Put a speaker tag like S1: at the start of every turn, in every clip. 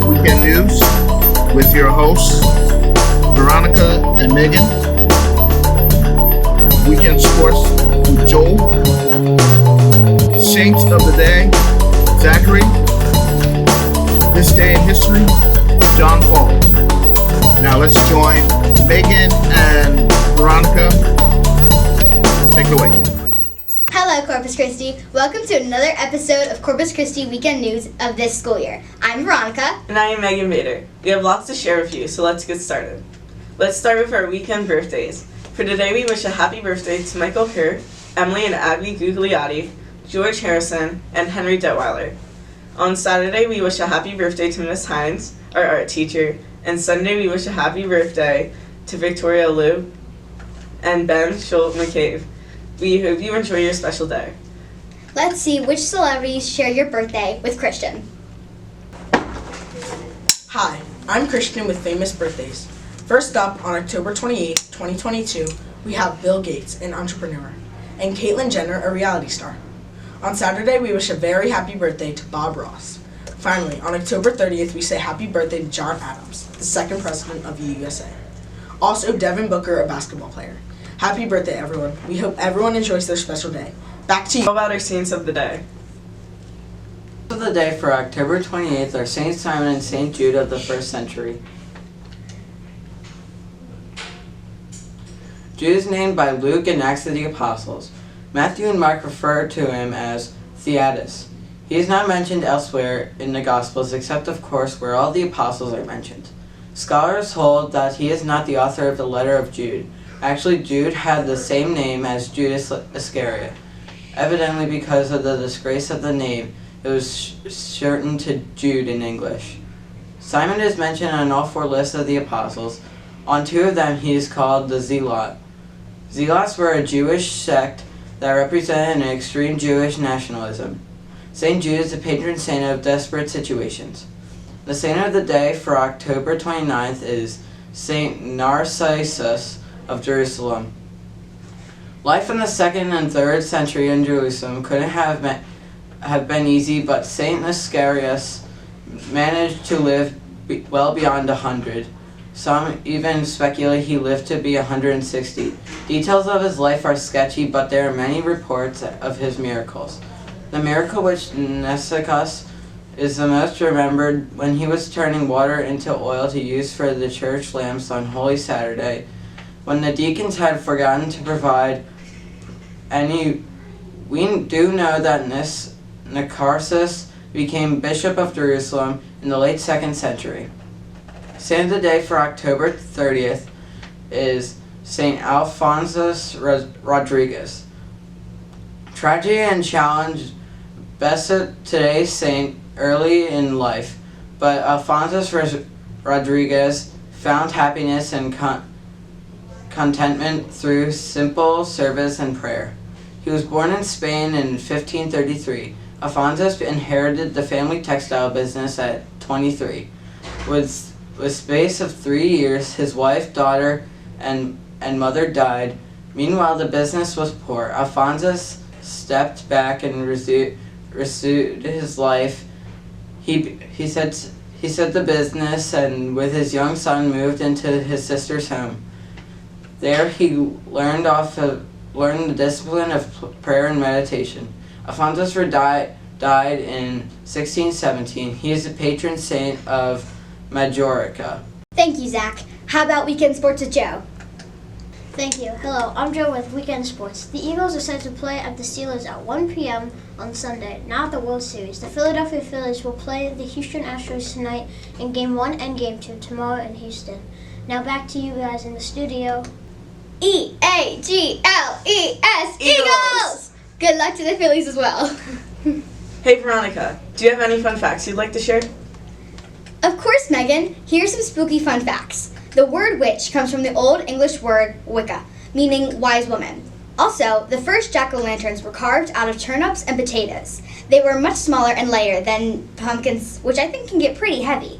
S1: Weekend News with your hosts, Veronica and Megan. Weekend Sports with Joel. Saints of the Day, Zachary. This Day in History, John Paul. Now let's join Megan and Veronica. Take it away.
S2: Hello, Corpus Christi. Welcome to another episode of Corpus Christi Weekend News of this school year. I'm Veronica.
S3: And I am Megan Bader. We have lots to share with you, so let's get started. Let's start with our weekend birthdays. For today, we wish a happy birthday to Michael Kerr, Emily and Abby Gugliotti, George Harrison, and Henry Detweiler. On Saturday, we wish a happy birthday to Miss Hines, our art teacher, and Sunday, we wish a happy birthday to Victoria Liu and Ben Schultz McCabe. We hope you enjoy your special day.
S2: Let's see which celebrities share your birthday with Christian.
S4: Hi, I'm Christian with Famous Birthdays. First up, on October 28, 2022, we have Bill Gates, an entrepreneur, and Caitlyn Jenner, a reality star. On Saturday, we wish a very happy birthday to Bob Ross. Finally, on October 30th, we say happy birthday to John Adams, the second president of the USA. Also, Devin Booker, a basketball player. Happy birthday, everyone. We hope everyone enjoys their special day. Back to you.
S3: How about our Saints of the Day?
S5: Of the day for October 28th are Saint Simon and Saint Jude of the 1st century. Jude is named by Luke in Acts of the Apostles. Matthew and Mark refer to him as Theudas. He is not mentioned elsewhere in the Gospels except, of course, where all the apostles are mentioned. Scholars hold that he is not the author of the letter of Jude. Actually, Jude had the same name as Judas Iscariot. Evidently, because of the disgrace of the name, it was shortened to Jude in English. Simon is mentioned on all 4 lists of the apostles. On 2 of them, he is called the Zealot. Zealots were a Jewish sect that represented an extreme Jewish nationalism. St. Jude is the patron saint of desperate situations. The saint of the day for October 29th is Saint Narcissus of Jerusalem. Life in the 2nd and 3rd century in Jerusalem couldn't have been easy, but Saint Nestorius managed to live well beyond 100. Some even speculate he lived to be 160. Details of his life are sketchy, but there are many reports of his miracles. The miracle which Nesicus is the most remembered when he was turning water into oil to use for the church lamps on Holy Saturday. When the deacons had forgotten to provide any, we do know that Nicarchus became Bishop of Jerusalem in the late 2nd century. Saint of the day for October 30th is Saint Alphonsus Rodriguez. Tragedy and challenge beset today's saint early in life, but Alphonsus Rodriguez found happiness and contentment through simple service and prayer. He was born in Spain in 1533. Alphonsus inherited the family textile business at 23. With space of 3 years, his wife, daughter, and mother died. Meanwhile, the business was poor. Alphonsus stepped back and resumed his life. He said the business, and with his young son moved into his sister's home. There he learned the discipline of prayer and meditation. Alphonsus died in 1617. He is the patron saint of Majorca.
S2: Thank you, Zach. How about Weekend Sports with Joe?
S6: Thank you. Hello, I'm Joe with Weekend Sports. The Eagles are set to play at the Steelers at 1 p.m. on Sunday, now at the World Series. The Philadelphia Phillies will play the Houston Astros tonight in Game 1 and Game 2 tomorrow in Houston. Now back to you guys in the studio.
S2: E-A-G-L-E-S, Eagles! Good luck to the Phillies as well.
S3: Hey Veronica, do you have any fun facts you'd like to share?
S2: Of course, Megan. Here's some spooky fun facts. The word witch comes from the Old English word Wicca, meaning wise woman. Also, the first jack-o'-lanterns were carved out of turnips and potatoes. They were much smaller and lighter than pumpkins, which I think can get pretty heavy.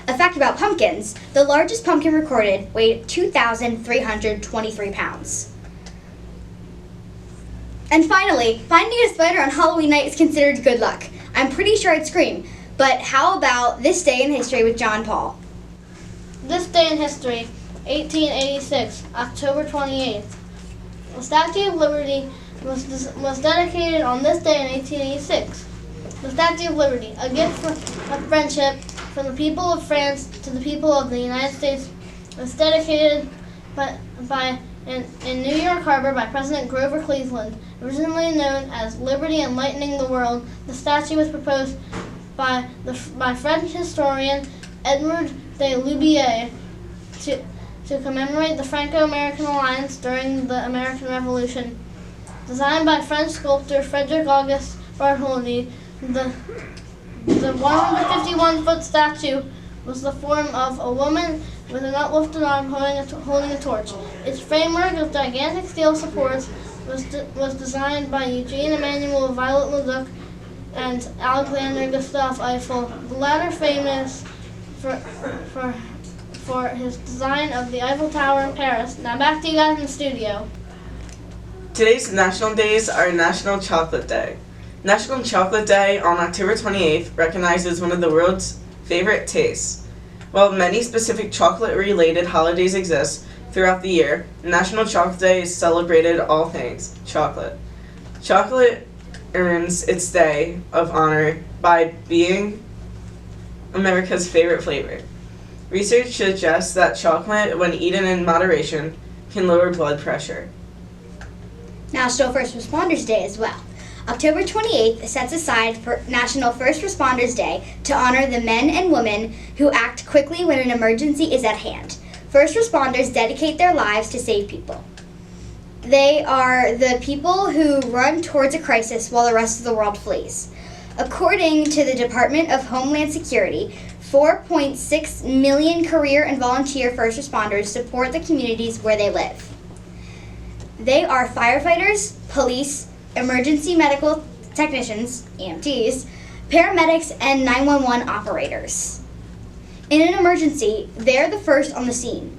S2: A fact about pumpkins, the largest pumpkin recorded weighed 2,323 pounds. And finally, finding a spider on Halloween night is considered good luck. I'm pretty sure I'd scream, But how about this day in history with John Paul?
S7: This day in history, 1886, October 28th. The Statue of Liberty was dedicated on this day in 1886. The Statue of Liberty, a gift of friendship from the people of France to the people of the United States, was dedicated in New York Harbor by President Grover Cleveland. Originally known as Liberty Enlightening the World, the statue was proposed by French historian Edward de Lubier to commemorate the Franco-American alliance during the American Revolution. Designed by French sculptor Frederick Auguste Bartholdi, the 151-foot statue was the form of a woman with an uplifted arm holding a torch. Its framework of gigantic steel supports was designed by Eugene Emmanuel Violet-le-Duc and Alexander Gustave Eiffel, the latter famous for his design of the Eiffel Tower in Paris. Now back to you guys in the studio.
S3: Today's national days are National Chocolate Day. National Chocolate Day on October 28th recognizes one of the world's favorite tastes. While many specific chocolate-related holidays exist throughout the year, National Chocolate Day is celebrated all things chocolate. Chocolate earns its day of honor by being America's favorite flavor. Research suggests that chocolate, when eaten in moderation, can lower blood pressure.
S2: National First Responders Day as well. October 28th sets aside for National First Responders Day to honor the men and women who act quickly when an emergency is at hand. First responders dedicate their lives to save people. They are the people who run towards a crisis while the rest of the world flees. According to the Department of Homeland Security, 4.6 million career and volunteer first responders support the communities where they live. They are firefighters, police, emergency medical technicians, EMTs, paramedics, and 911 operators. In an emergency, they're the first on the scene.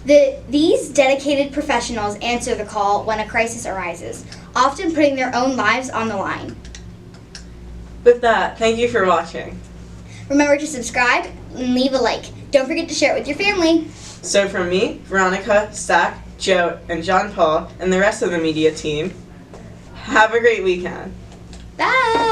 S2: These dedicated professionals answer the call when a crisis arises, often putting their own lives on the line.
S3: With that, thank you for watching.
S2: Remember to subscribe and leave a like. Don't forget to share it with your family.
S3: So from me, Veronica, Zach, Joe, and John Paul, and the rest of the media team, have a great weekend.
S2: Bye!